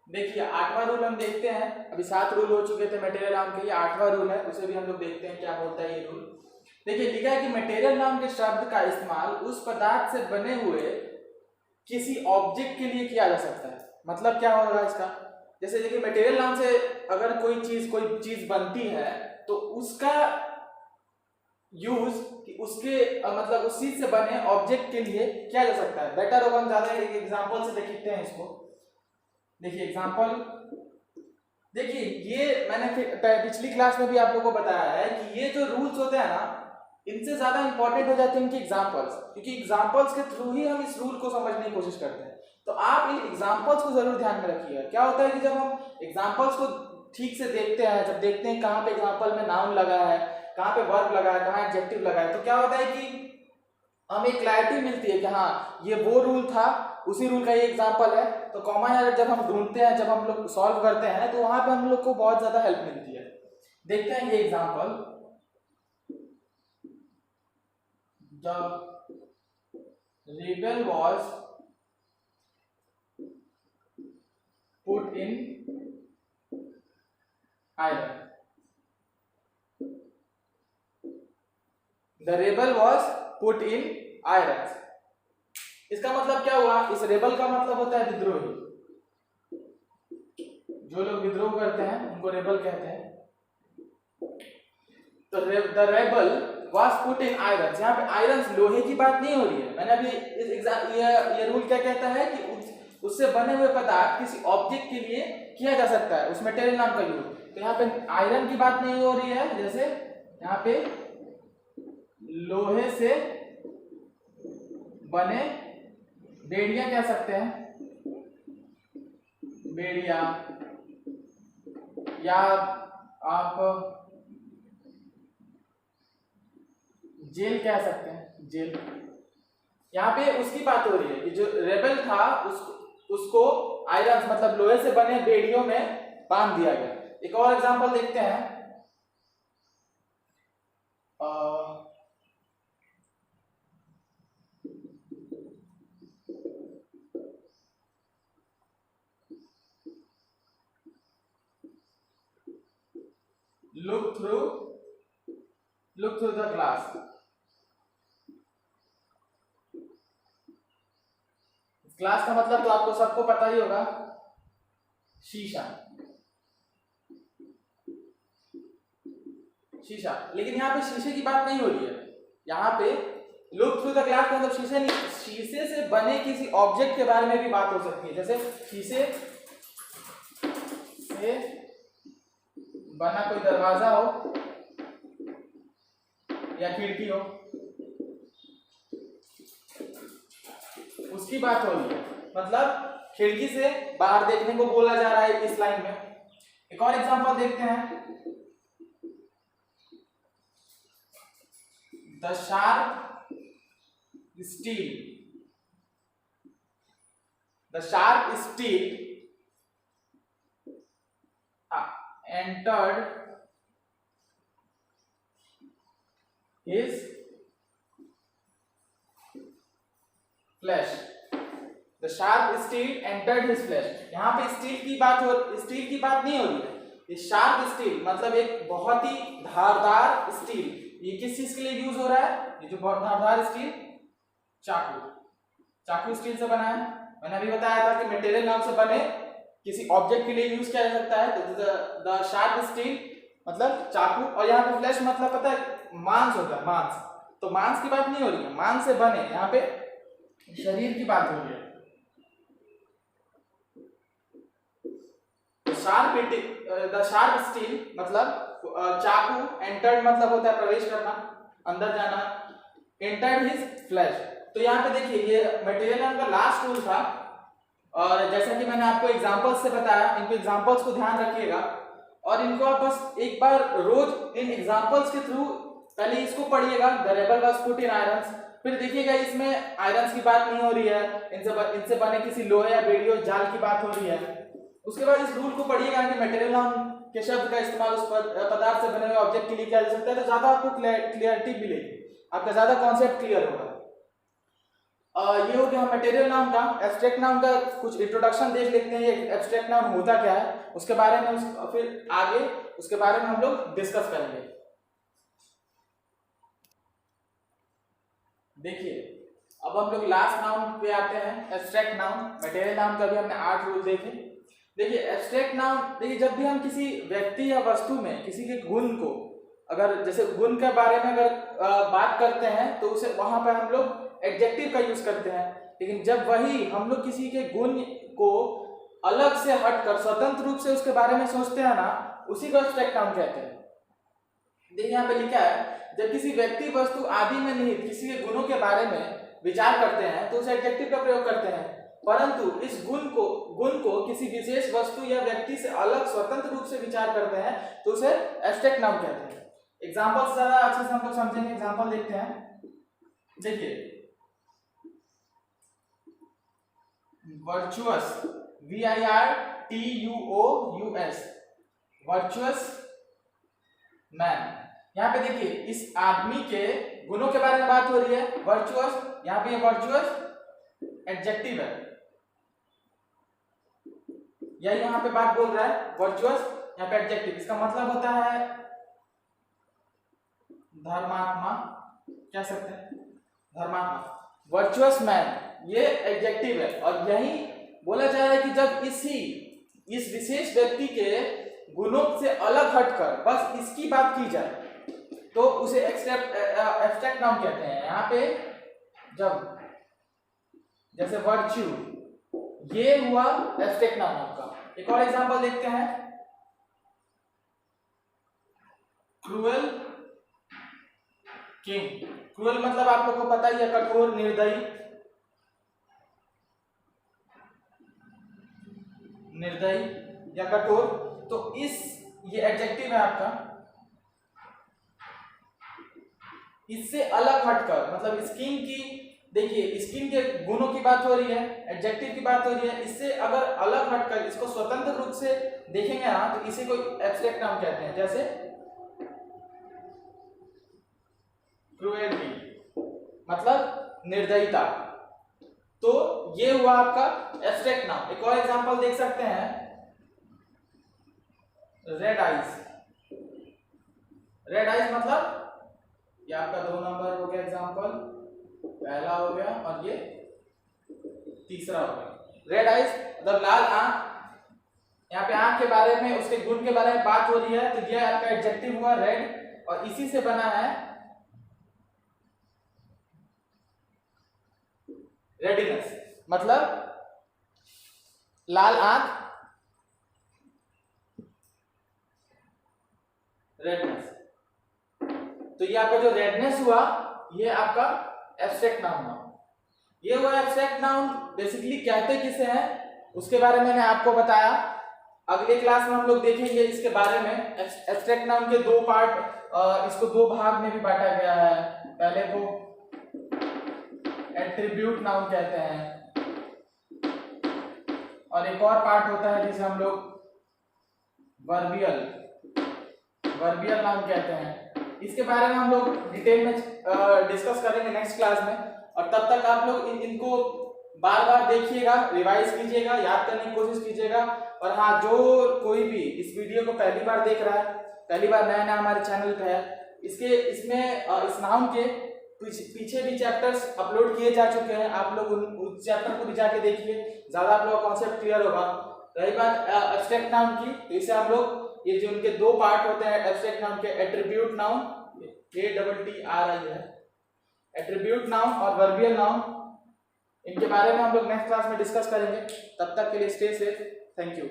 देखिए 8वां रूल हम देखते हैं। अभी 7 रूल हो चुके थे मटेरियल नाउन के, ये 8वां रूल है, उसे भी हम लोग देखते हैं क्या बोलता है ये रूल। देखिए लिखा है कि मटेरियल नाउन के शब्द का इस्तेमाल उस पदार्थ से बने हुए किसी ऑब्जेक्ट के लिए किया जा सकता है। मतलब क्या होगा इसका, जैसे देखिए मटेरियल नाउन से अगर कोई चीज बनती है तो उसका यूज उसके मतलब उस चीज से बने ऑब्जेक्ट के लिए किया जा सकता है। बेटर होगा हम ज्यादा एग्जांपल से देखते हैं इसको। देखिए एग्जांपल, देखिए ये मैंने पिछली क्लास में भी आप लोगों को बताया है कि ये जो रूल्स होते हैं ना, इनसे ज्यादा इंपॉर्टेंट हो जाते हैं इनके एग्जांपल्स, क्योंकि एग्जांपल्स के थ्रू ही हम इस रूल को समझने की कोशिश करते हैं। तो आप इन एग्जांपल्स को जरूर ध्यान में रखिएगा। क्या होता है कि जब हम एग्जांपल्स को ठीक से देखते हैं, जब देखते हैं कहाँ पे एग्जांपल में नाउन लगा है, कहाँ पे वर्ब लगा है, कहाँ एडजेक्टिव लगा है, तो क्या होता है कि हमें क्लैरिटी मिलती है कि हाँ ये वो रूल था, उसी रूल का ये एग्जांपल है। तो कॉमन एरर जब हम ढूंढते हैं, जब हम लोग सॉल्व करते हैं, तो वहां पे हम लोग को बहुत ज्यादा हेल्प मिलती है। देखते हैं ये example, the rebel was put in iron. The rebel was put in iron. इसका मतलब क्या हुआ, इस रेबल का मतलब होता है विद्रोही। जो लोग विद्रोह करते हैं उनको रेबल कहते हैं। तो the rebel was put in iron, यहाँ पे आयरन लोहे की बात नहीं हो रही है। मैंने अभी इस एग्जाम ये रूल क्या कहता है कि उससे बने हुए पदार्थ किसी ऑब्जेक्ट के लिए किया जा सकता है, उस मटेरियल नाम का यूज। तो यहाँ पे आयरन की बात नहीं हो रही है, जैसे यहाँ पे लोहे से बने बेड़ियां कह सकते हैं, बेड़िया, या आप जेल कह सकते हैं, जेल। यहाँ पे उसकी बात हो रही है कि जो रेबल था उसको आयरन मतलब लोहे से बने बेड़ियों में बांध दिया गया। एक और एग्जांपल देखते हैं, look through the glass। Glass का मतलब तो आपको सबको पता ही होगा, शीशा, शीशा। लेकिन यहाँ पे शीशे की बात नहीं हो रही है। यहाँ पे लुक थ्रू द ग्लास मतलब शीशे नहीं, शीशे से बने किसी ऑब्जेक्ट के बारे में भी बात हो सकती है। जैसे शीशे से बना कोई दरवाजा हो या खिड़की हो, उसकी बात हो रही है। मतलब खिड़की से बाहर देखने को बोला जा रहा है इस लाइन में। एक और एग्जांपल देखते हैं, the sharp steel, the sharp steel entered his flesh। The sharp steel entered his flesh। यहाँ पे स्टील की बात नहीं हो रही है। ये शार्प स्टील मतलब एक बहुत ही धारदार स्टील। ये किस चीज के लिए यूज हो रहा है, ये जो बहुत धारदार स्टील, चाकू स्टील से बना है। मैंने अभी बताया था कि मटेरियल नाम से बने किसी ऑब्जेक्ट के लिए यूज किया जा सकता है। तो द शार्प स्टील मतलब चाकू, और यहाँ पे फ्लैश मतलब पता है मांस होता है, मांस। तो मांस की बात नहीं हो रही है, मांस से बने, यहाँ पे शरीर की बात हो रही है। द शार्प स्टील मतलब चाकू, एंटर्ड मतलब होता है प्रवेश करना, अंदर जाना, एंटर्ड हिज फ्लैश। तो यहाँ पे देखिए ये मटेरियल नाम का लास्ट रूल था, और जैसा कि मैंने आपको एग्जांपल्स से बताया, इनको एग्जांपल्स को ध्यान रखिएगा और इनको आप बस एक बार रोज इन एग्जांपल्स के थ्रू पहले इसको पढ़िएगा, the rebel was put in irons. फिर देखिएगा इसमें आयरन्स की बात नहीं हो रही है, इनसे बने किसी लोहे या बेड़ियों जाल की बात हो रही है। उसके बाद इस रूल को पढ़िएगा कि मटेरियल नाउन के शब्द का इस्तेमाल उस पदार्थ से बने हुए ऑब्जेक्ट के लिए किया जा सकता है। तो ज्यादा आपको क्लियरिटी मिलेगी, आपका ज्यादा कॉन्सेप्ट क्लियर होगा। ये हो गया मटेरियल नाउन का। एब्स्ट्रैक्ट नाउन का कुछ इंट्रोडक्शन देख लेते हैं, ये एब्स्ट्रैक्ट नाउन होता क्या है, उसके बारे में फिर आगे उसके बारे में हम लोग डिस्कस करेंगे। देखिए अब हम लोग लास्ट नाउन पे आते हैं, एब्स्ट्रैक्ट नाउन। मटेरियल नाउन का भी हमने 8 रूल देखे। देखिए एब्स्ट्रैक्ट नाउन, देखिए जब भी हम किसी व्यक्ति या वस्तु में किसी के गुण को, अगर जैसे गुण के बारे में अगर बात करते हैं तो उसे वहां पर हम लोग एडजेक्टिव का यूज करते हैं। लेकिन जब वही हम लोग किसी के गुण को अलग से हटकर स्वतंत्र रूप से उसके बारे में सोचते हैं ना, उसी को एब्स्ट्रैक्ट नाउन कहते हैं। देखिए यहाँ पे लिखा है, जब किसी व्यक्ति वस्तु आदि में निहित किसी के गुणों के बारे में विचार करते हैं तो उसे एडजेक्टिव का प्रयोग करते हैं, परंतु इस गुण को किसी विशेष वस्तु या व्यक्ति से अलग स्वतंत्र रूप से विचार करते हैं तो उसे एब्स्ट्रैक्ट नाउन कहते हैं। एग्जांपल से ज्यादा अच्छे से हम लोग समझेंगे, एग्जांपल देखते हैं। देखिए वर्चुअस, VIRTUOUS, वर्चुअस मैन। यहाँ पे देखिए इस आदमी के गुणों के बारे में बात हो रही है, वर्चुअस। यहाँ पे वर्चुअस एडजेक्टिव है, यही यहाँ पे बात बोल रहा है, वर्चुअस यहाँ पे एडजेक्टिव। इसका मतलब होता है धर्मात्मा, कह सकते हैं धर्मात्मा। वर्चुअस मैन ये एडजेक्टिव है, और यही बोला जा रहा है कि जब इस विशेष व्यक्ति के गुणों से अलग हटकर बस इसकी बात की जाए तो उसे एब्स्ट्रैक्ट नाउन कहते हैं। यहाँ पे जब जैसे वर्च्यू, ये हुआ एब्स्ट्रैक्ट नाउन का। एक और एग्जांपल देखते हैं, क्रूएल किंग। क्रूएल मतलब आप लोगों को पता ही है, कठोर, निर्दयी, निर्दयी या कठोर। तो ये एडजेक्टिव है आपका, इससे अलग हटकर, मतलब स्किन की, देखिए स्किन के गुणों की बात हो रही है, एडजेक्टिव की बात हो रही है, इससे अगर अलग हटकर इसको स्वतंत्र रूप से देखेंगे ना तो इसी को एब्स्ट्रैक्ट नाउन कहते हैं। जैसे क्रूएलिटी मतलब निर्दयता, तो ये हुआ आपका एब्स्ट्रैक्ट नाउन। एक और एग्जांपल देख सकते हैं, रेड आइज। रेड आइज मतलब ये आपका 2 नंबर हो गया एग्जांपल, पहला हो गया और ये तीसरा हो गया। रेड आइज मतलब लाल आंख। यहाँ पे आंख के बारे में, उसके गुण के बारे में बात हो रही है, तो ये आपका एडजेक्टिव हुआ रेड, और इसी से बना है रेडिनेस, मतलब लाल आंख, रेडनेस। तो ये आपका जो रेडनेस हुआ ये आपका एब्स्ट्रैक्ट नाउन हुआ। ये हुआ एब्स्ट्रैक्ट नाउन। बेसिकली कहते किसे हैं उसके बारे में मैंने आपको बताया। अगले क्लास में हम लोग देखेंगे इसके बारे में। एब्स्ट्रैक्ट नाउन के 2 पार्ट, इसको 2 भाग में भी बांटा गया है। पहले को एट्रीब्यूट नाउन कहते हैं, और एक और पार्ट होता है जिसे हम लोग वर्बियल नाउन कहते हैं। इसके बारे में हम लोग डिटेल में डिस्कस करेंगे नेक्स्ट क्लास में। और तब तक आप लोग इनको बार बार देखिएगा, रिवाइज कीजिएगा, याद करने की कोशिश कीजिएगा। और हाँ, जो कोई भी इस वीडियो को पहली बार देख रहा है, पहली बार नया हमारे चैनल पे है, इसमें इस नाउन के पीछे भी चैप्टर्स अपलोड किए जा चुके हैं। आप लोग उस चैप्टर को भी जाके देखिए, ज्यादा आप लोग का कॉन्सेप्ट क्लियर होगा। रही बात एब्स्ट्रैक्ट नाउन की, तो इसे हम लोग ये जो उनके 2 पार्ट होते हैं एब्स्ट्रैक्ट नाउन के, एट्रीब्यूट नाउन, ATTRI है, एट्रीब्यूट नाउन और वर्बियल नाउन, इनके बारे में हम लोग नेक्स्ट क्लास में डिस्कस करेंगे। तब तक के लिए स्टे सेफ, थैंक यू।